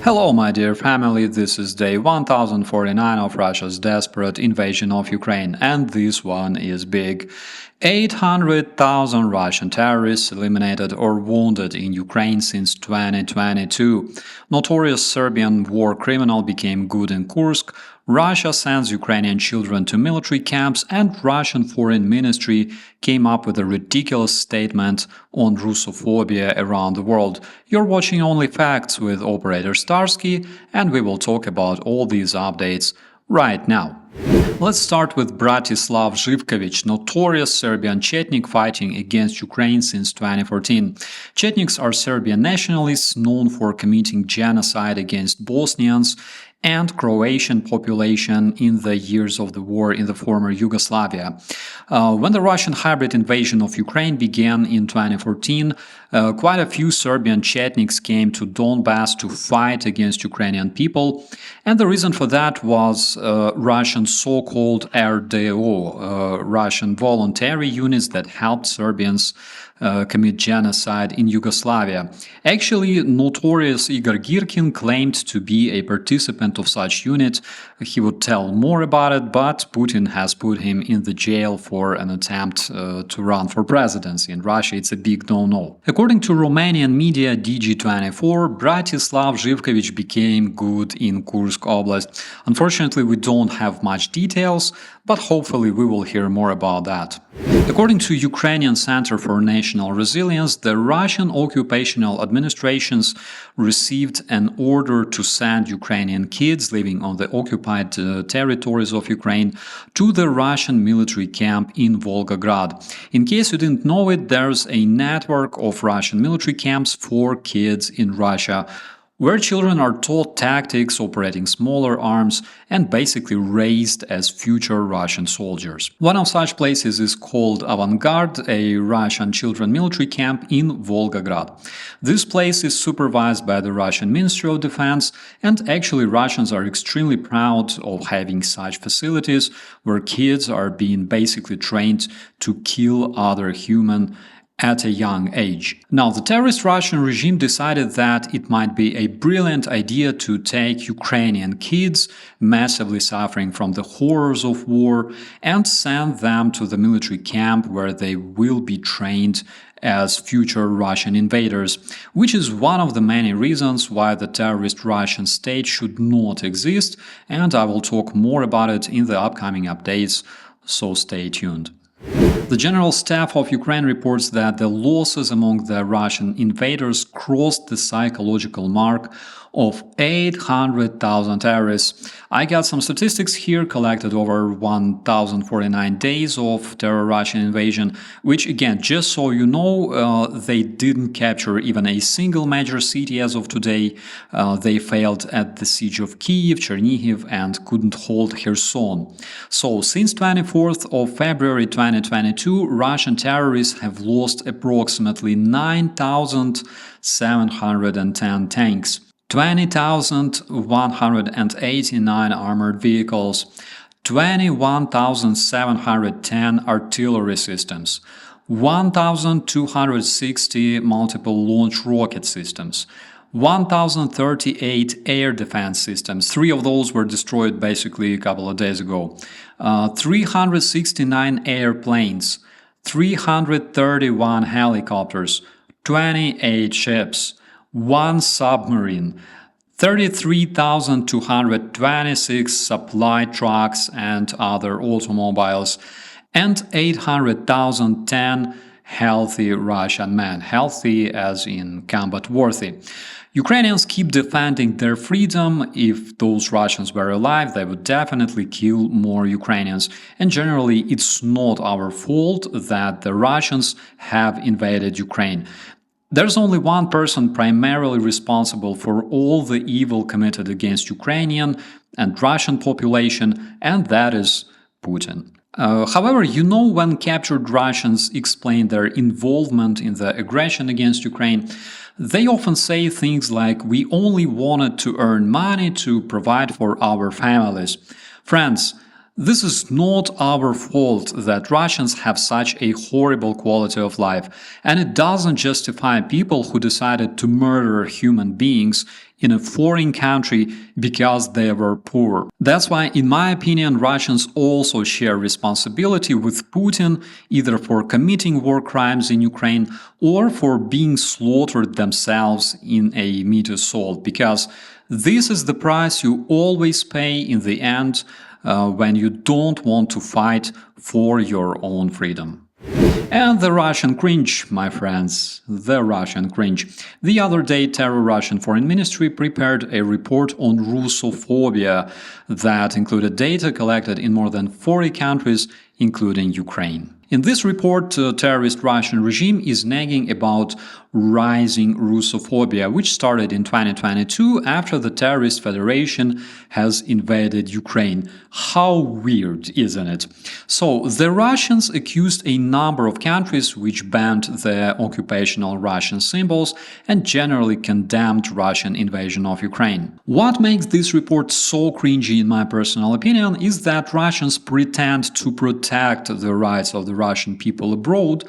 Hello, my dear family, this is day 1049 of Russia's desperate invasion of Ukraine, and this one is big. 800,000 Russian terrorists eliminated or wounded in Ukraine since 2022. Notorious Serbian war criminal became good in Kursk. Russia sends Ukrainian children to military camps, and Russian Foreign Ministry came up with a ridiculous statement on Russophobia around the world. You're watching Only Facts with operator Starsky, and we will talk about all these updates right now. Let's start with Bratislav Živković, notorious Serbian Chetnik fighting against Ukraine since 2014. Chetniks are Serbian nationalists known for committing genocide against Bosnians and Croatian population in the years of the war in the former Yugoslavia. When the Russian hybrid invasion of Ukraine began in 2014, quite a few Serbian Chetniks came to Donbass to fight against Ukrainian people, and the reason for that was Russian so-called RDO, Russian voluntary units that helped Serbians commit genocide in Yugoslavia. Actually, notorious Igor Girkin claimed to be a participant of such unit. He would tell more about it, but Putin has put him in the jail for an attempt to run for presidency. In Russia, it's a big no-no. According to Romanian media DG24, Bratislav Živković became good in Kursk Oblast. Unfortunately, we don't have much details, but hopefully we will hear more about that. According to Ukrainian Center for National Resilience, the Russian occupational administrations received an order to send Ukrainian kids living on the occupied territories of Ukraine to the Russian military camp in Volgograd. In case you didn't know it, there's a network of Russian military camps for kids in Russia, where children are taught tactics, operating smaller arms, and basically raised as future Russian soldiers. One of such places is called Avangard, a Russian children military camp in Volgograd. This place is supervised by the Russian Ministry of Defense, and actually Russians are extremely proud of having such facilities where kids are being basically trained to kill other humans at a young age. Now, the terrorist Russian regime decided that it might be a brilliant idea to take Ukrainian kids, massively suffering from the horrors of war, and send them to the military camp where they will be trained as future Russian invaders, which is one of the many reasons why the terrorist Russian state should not exist, and I will talk more about it in the upcoming updates, so stay tuned. The General Staff of Ukraine reports that the losses among the Russian invaders crossed the psychological mark of 800,000 terrorists. I got some statistics here collected over 1,049 days of Terrorussia invasion, which again, just so you know, they didn't capture even a single major city as of today. They failed at the siege of Kyiv, Chernihiv, and couldn't hold Kherson. So, since 24th of February 2022, Russian terrorists have lost approximately 9,710 tanks, 20,189 armored vehicles, 21,710 artillery systems, 1,260 multiple launch rocket systems, 1,038 air defense systems. 3 of those were destroyed basically a couple of days ago. 369 airplanes, 331 helicopters, 28 ships, 1 submarine, 33,226 supply trucks and other automobiles, and 800,010 healthy Russian men, healthy as in combat-worthy. Ukrainians keep defending their freedom. If those Russians were alive, they would definitely kill more Ukrainians. And generally, it's not our fault that the Russians have invaded Ukraine. There's only one person primarily responsible for all the evil committed against Ukrainian and Russian population, and that is Putin. However, when captured Russians explain their involvement in the aggression against Ukraine, they often say things like, "We only wanted to earn money to provide for our families." Friends, This is not our fault that Russians have such a horrible quality of life, and it doesn't justify people who decided to murder human beings in a foreign country because they were poor. That's why, in my opinion, Russians also share responsibility with Putin, either for committing war crimes in Ukraine or for being slaughtered themselves in a meat assault, because this is the price you always pay in the end when you don't want to fight for your own freedom. And the Russian cringe, my friends, the Russian cringe. The other day, Russian Foreign Ministry prepared a report on Russophobia that included data collected in more than 40 countries, including Ukraine. In this report, the terrorist Russian regime is nagging about rising Russophobia, which started in 2022 after the terrorist federation has invaded Ukraine. How weird, isn't it? So, the Russians accused a number of countries which banned the occupational Russian symbols and generally condemned Russian invasion of Ukraine. What makes this report so cringy, in my personal opinion, is that Russians pretend to protect the rights of the Russian people abroad,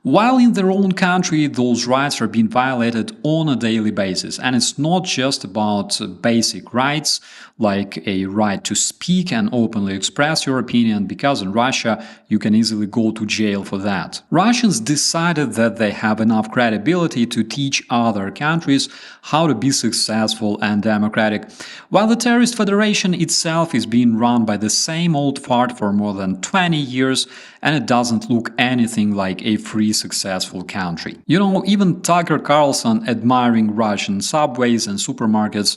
while in their own country those rights are being violated on a daily basis. And it's not just about basic rights like a right to speak and openly express your opinion, because in Russia you can easily go to jail for that. Russians decided that they have enough credibility to teach other countries how to be successful and democratic, while the terrorist federation itself is being run by the same old fart for more than 20 years, and it doesn't look anything like a free, successful country. You know, even Tucker Carlson admiring Russian subways and supermarkets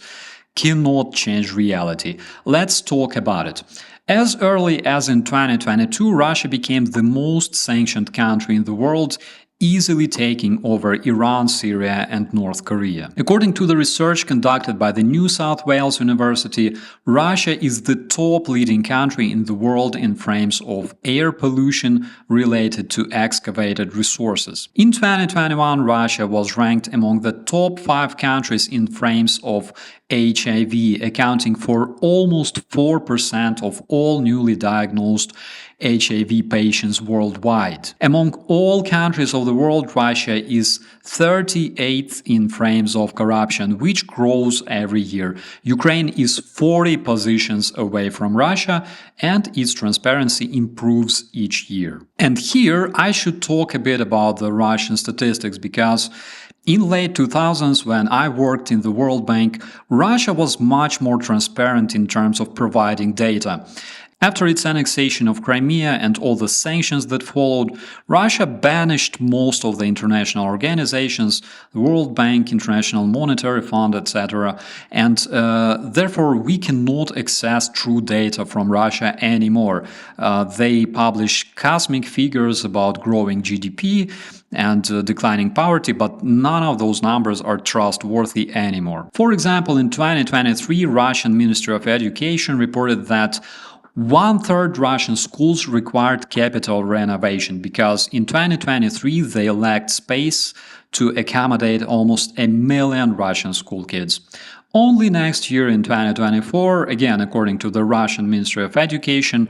cannot change reality. Let's talk about it. As early as in 2022, Russia became the most sanctioned country in the world, easily taking over Iran, Syria, and North Korea. According to the research conducted by the New South Wales University, Russia is the top leading country in the world in frames of air pollution related to excavated resources. In 2021, Russia was ranked among the top 5 countries in frames of HIV, accounting for almost 4% of all newly diagnosed HIV patients worldwide. Among all countries of the world, Russia is 38th in frames of corruption, which grows every year. Ukraine is 40 positions away from Russia, and its transparency improves each year. And here I should talk a bit about the Russian statistics, because in late 2000s, when I worked in the World Bank, Russia was much more transparent in terms of providing data. After its annexation of Crimea and all the sanctions that followed, Russia banished most of the international organizations, the World Bank, International Monetary Fund, etc. And therefore, we cannot access true data from Russia anymore. They publish cosmic figures about growing GDP and declining poverty, but none of those numbers are trustworthy anymore. For example, in 2023, Russian Ministry of Education reported that 1/3 Russian schools required capital renovation because in 2023 they lacked space to accommodate almost 1 million Russian school kids. Only next year, in 2024, again according to the Russian Ministry of Education,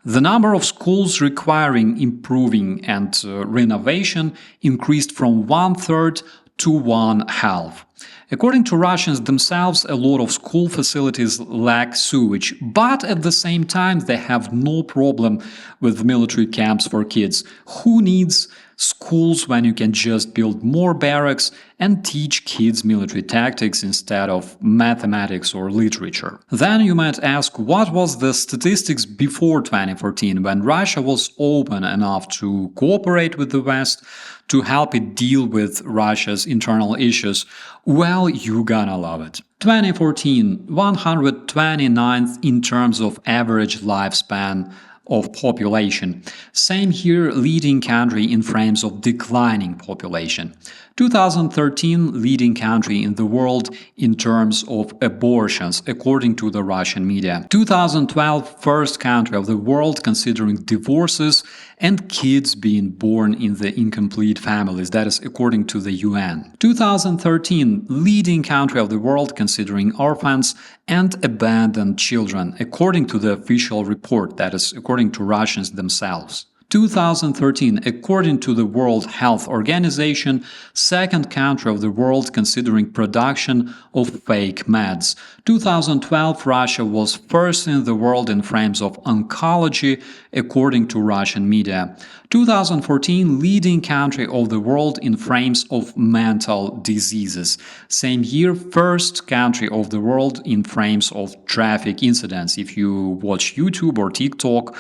the number of schools requiring improving and renovation increased from 1/3 to 1/2. According to Russians themselves, a lot of school facilities lack sewage, but at the same time they have no problem with military camps for kids. Who needs schools when you can just build more barracks and teach kids military tactics instead of mathematics or literature? Then you might ask, what was the statistics before 2014, when Russia was open enough to cooperate with the West to help it deal with Russia's internal issues? Well, you're gonna love it. 2014, 129th in terms of average lifespan of population. Same here, leading country in frames of declining population. 2013 leading country in the world in terms of abortions, according to the Russian media. 2012 first country of the world considering divorces and kids being born in the incomplete families, that is according to the UN. 2013 leading country of the world considering orphans and abandoned children, according to the official report, that is according to Russians themselves. 2013, according to the World Health Organization, second country of the world considering production of fake meds. 2012, Russia was first in the world in frames of oncology, according to Russian media. 2014, leading country of the world in frames of mental diseases. Same year, first country of the world in frames of traffic incidents. If you watch YouTube or TikTok,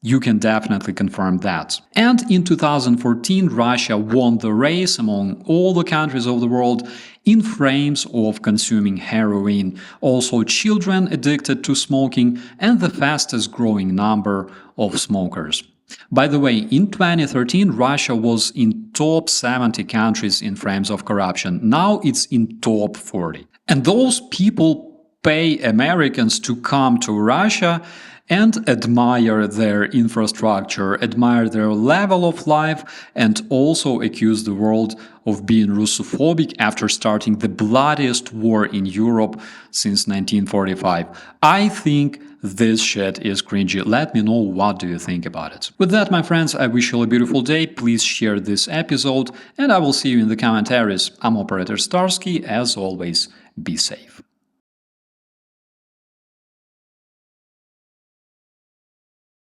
you can definitely confirm that. And in 2014, Russia won the race among all the countries of the world in frames of consuming heroin, also children addicted to smoking, and the fastest growing number of smokers. By the way, in 2013, Russia was in top 70 countries in frames of corruption. Now it's in top 40. And those people pay Americans to come to Russia and admire their infrastructure, admire their level of life, and also accuse the world of being Russophobic after starting the bloodiest war in Europe since 1945. I think this shit is cringy. Let me know what do you think about it. With that, my friends, I wish you a beautiful day. Please share this episode, and I will see you in the commentaries. I'm Operator Starsky. As always, be safe.